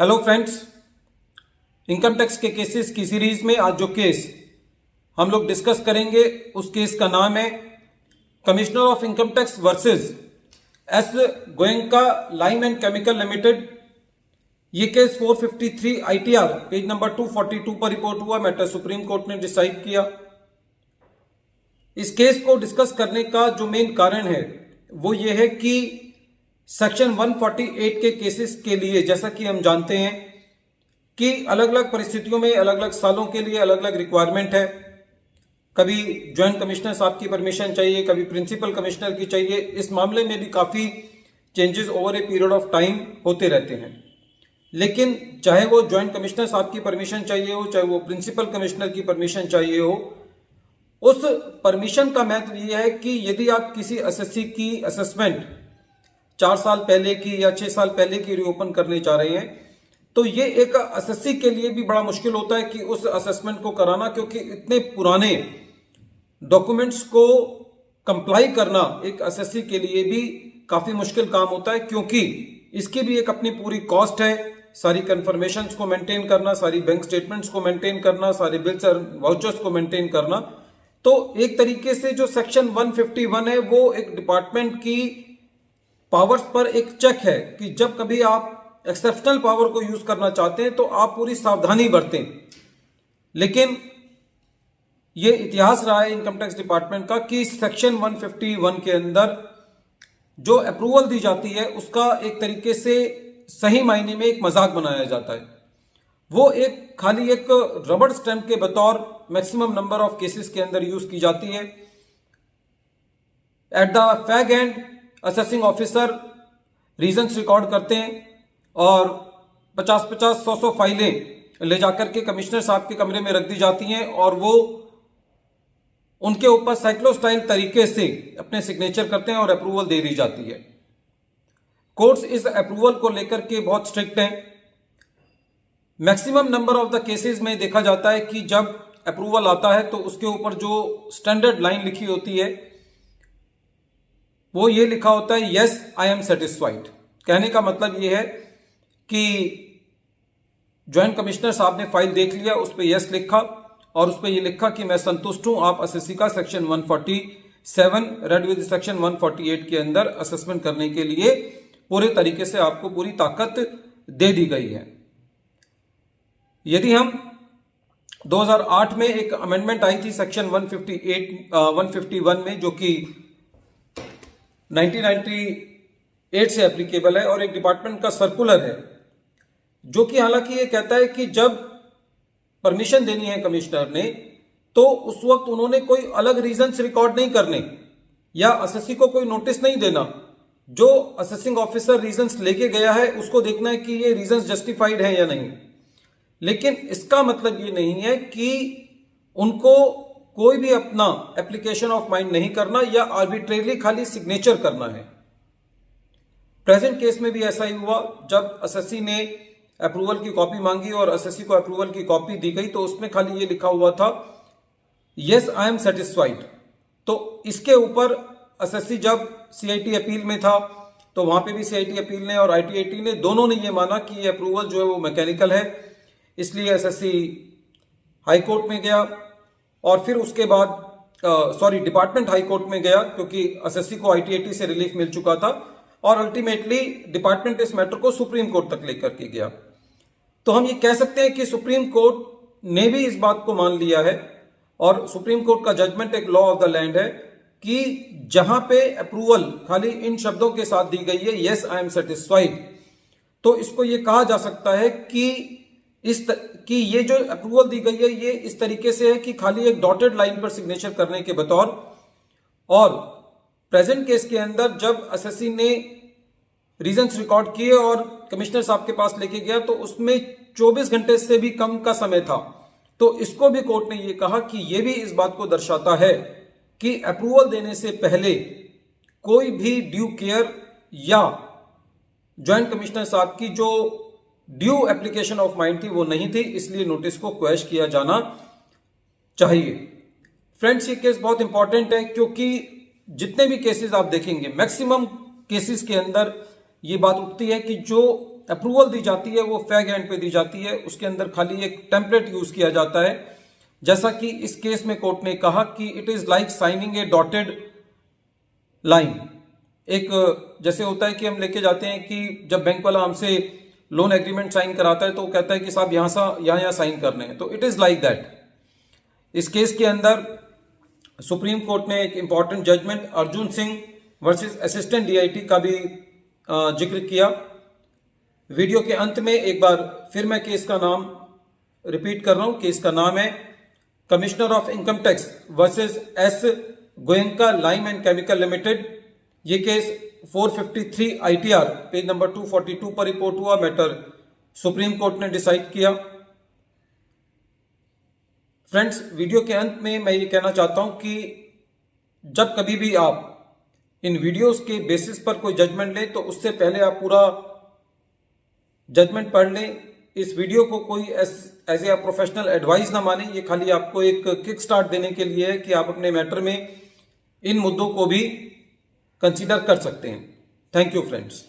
Hello friends, income tax के cases की series में आज जो केस हम लोग डिस्कस करेंगे उस केस का नाम है commissioner of income tax versus S Goenka lime and chemical limited. ये केस 453 आईटीआर पेज नंबर 242 पर रिपोर्ट हुआ। मैटर सुप्रीम कोर्ट ने डिसाइड किया। इस केस को डिस्कस करने का जो मेन कारण है वो ये है कि सेक्शन 148 के केसेस के लिए, जैसा कि हम जानते हैं कि अलग अलग परिस्थितियों में अलग अलग सालों के लिए अलग अलग रिक्वायरमेंट है। कभी ज्वाइंट कमिश्नर साहब की परमिशन चाहिए, कभी प्रिंसिपल कमिश्नर की चाहिए। इस मामले में भी काफी changes over a period of time होते रहते हैं। लेकिन चाहे वो ज्वाइंट कमिश्नर साहब की परमिशन चाहिए हो, चाहे वो प्रिंसिपल कमिश्नर की परमिशन चाहिए हो, उस परमिशन का महत्व यह है कि यदि आप किसी एसएससी की असेसमेंट 4 साल पहले की या 6 साल पहले की रीओपन करने जा रहे हैं तो ये एक एसएससी के लिए भी बड़ा मुश्किल होता है कि उस असेसमेंट को कराना, क्योंकि इतने पुराने डॉक्यूमेंट्स को कंप्लाई करना एक एसएससी के लिए भी काफी मुश्किल काम होता है, क्योंकि इसकी भी एक अपनी पूरी कॉस्ट है। सारी कंफर्मेशंस को मेंटेन करना, सारी बैंक स्टेटमेंट्स को मेंटेन करना, सारे बिल्स और वाउचर्स को मेंटेन करना। तो एक तरीके से जो सेक्शन 151 है वो एक डिपार्टमेंट की पावर्स पर एक चेक है कि जब कभी आप एक्सेप्शनल पावर को यूज करना चाहते हैं तो आप पूरी सावधानी बरतें। लेकिन यह इतिहास रहा है इनकम टैक्स डिपार्टमेंट का कि सेक्शन 151 के अंदर जो अप्रूवल दी जाती है उसका एक तरीके से सही मायने में एक मजाक बनाया जाता है। वो एक खाली एक रबड़ स्टैंप के बतौर मैक्सिमम नंबर ऑफ केसेस के अंदर यूज की जाती है। At the fag and assessing officer reasons record करते हैं और 50-50, 100-100 फाइलें ले जाकर के कमिश्नर साहब के कमरे में रख दी जाती हैं और वो उनके ऊपर साइक्लोस्टाइल तरीके से अपने सिग्नेचर करते हैं और अप्रूवल दे दी जाती है। कोर्ट्स इस अप्रूवल को लेकर के बहुत स्ट्रिक्ट हैं। Maximum number of the cases में देखा जाता है कि जब अप्रूवल आता है तो उसके ऊपर जो स्टैंडर्ड लाइन लिखी होती है वो ये लिखा होता है, यस आई एम सेटिस्फाइड। कहने का मतलब ये है कि ज्वाइंट कमिश्नर साहब ने फाइल देख लिया, उस पर यस लिखा और उस पर यह लिखा कि मैं संतुष्ट हूं। आप एसएससी का सेक्शन 147 रेड विद सेक्शन 148 के अंदर असेसमेंट करने के लिए पूरे तरीके से आपको पूरी ताकत दे दी गई है। यदि हम 2008 में एक अमेंडमेंट आई थी सेक्शन 151 में, जो कि 1998 से एप्लीकेबल है और एक डिपार्टमेंट का सर्कुलर है, जो कि हालांकि ये कहता है कि जब परमिशन देनी है कमिश्नर ने तो उस वक्त उन्होंने कोई अलग रीजंस रिकॉर्ड नहीं करने या एसएससी को कोई नोटिस नहीं देना। जो असेसिंग ऑफिसर रीजंस लेके गया है उसको देखना है कि ये रीजंस जस्टिफाइड है या नहीं। लेकिन इसका मतलब ये नहीं है कि उनको कोई भी अपना एप्लीकेशन ऑफ माइंड नहीं करना या आर्बिट्रेरली खाली सिग्नेचर करना है। प्रेजेंट केस में भी ऐसा ही हुआ। जब एसएससी ने अप्रूवल की कॉपी मांगी और एसएससी को अप्रूवल की कॉपी दी गई तो उसमें खाली ये लिखा हुआ था, यस आई एम सेटिस्फाइड। तो इसके ऊपर एसएससी जब सीआईटी अपील में था तो वहां पे भी सीआईटी अपील ने और आईटीएटी ने दोनों ने ये माना कि ये अप्रूवल जो है वो मैकेनिकल है। इसलिए एसएससी हाई कोर्ट में गया और फिर उसके बाद डिपार्टमेंट हाई कोर्ट में गया, क्योंकि एसएससी को आईटीएटी से रिलीफ मिल चुका था और अल्टीमेटली डिपार्टमेंट इस मैटर को सुप्रीम कोर्ट तक लेकर के गया। तो हम ये कह सकते हैं कि सुप्रीम कोर्ट ने भी इस बात को मान लिया है और सुप्रीम कोर्ट का जजमेंट एक लॉ ऑफ द लैंड है कि जहां पे अप्रूवल खाली इन शब्दों के साथ दी गई है, यस आई एम सेटिस्फाइड, तो इसको ये कहा जा सकता है कि कि ये जो अप्रूवल दी गई है ये इस तरीके से है कि खाली एक डॉटेड लाइन पर सिग्नेचर करने के बतौर। और प्रेजेंट केस के अंदर जब एसएससी ने रीजंस रिकॉर्ड किए और कमिश्नर साहब के पास लेके गया तो उसमें 24 घंटे से भी कम का समय था। तो इसको भी कोर्ट ने ये कहा कि ये भी इस बात को दर्शाता है कि अप्रूवल देने से पहले कोई भी ड्यू केयर या ज्वाइंट कमिश्नर साहब की जो ड्यू एप्लीकेशन ऑफ माइंड थी वो नहीं थी, इसलिए नोटिस को क्वैश किया जाना चाहिए। फ्रेंड्स, ये केस बहुत इंपॉर्टेंट है क्योंकि जितने भी केसेस आप देखेंगे मैक्सिमम केसेस के अंदर ये बात उठती है कि जो अप्रूवल दी जाती है वो फैग एंड पे दी जाती है, उसके अंदर खाली एक टेम्पलेट यूज किया जाता है। जैसा कि इस केस में कोर्ट ने कहा कि it is like signing A dotted line. एक जैसे होता है कि हम लेके जाते हैं कि जब बैंक वाला हमसे लोन एग्रीमेंट साइन कराता है तो वो कहता है कि साहब यहां साइन करने हैं, तो इट इज लाइक दैट। इस केस के अंदर सुप्रीम कोर्ट ने एक important judgment Arjun Singh versus assistant DIT का भी जिक्र किया। वीडियो के अंत में एक बार फिर मैं केस का नाम रिपीट कर रहा हूं। केस का नाम है commissioner of income tax versus S Goenka lime and chemical limited. ये केस 453 ITR पेज नंबर 242 पर रिपोर्ट हुआ। मैटर सुप्रीम कोर्ट ने डिसाइड किया। फ्रेंड्स, वीडियो के अंत में मैं ये कहना चाहता हूं कि जब कभी भी आप इन वीडियोस के बेसिस पर कोई जजमेंट लें तो उससे पहले आप पूरा जजमेंट पढ़ लें। इस वीडियो को कोई एज ए प्रोफेशनल एडवाइस ना माने, ये खाली आपको एक किक स्टार्ट देने के लिए है कि आप अपने मैटर में इन मुद्दों को भी कंसीडर कर सकते हैं। Thank you friends.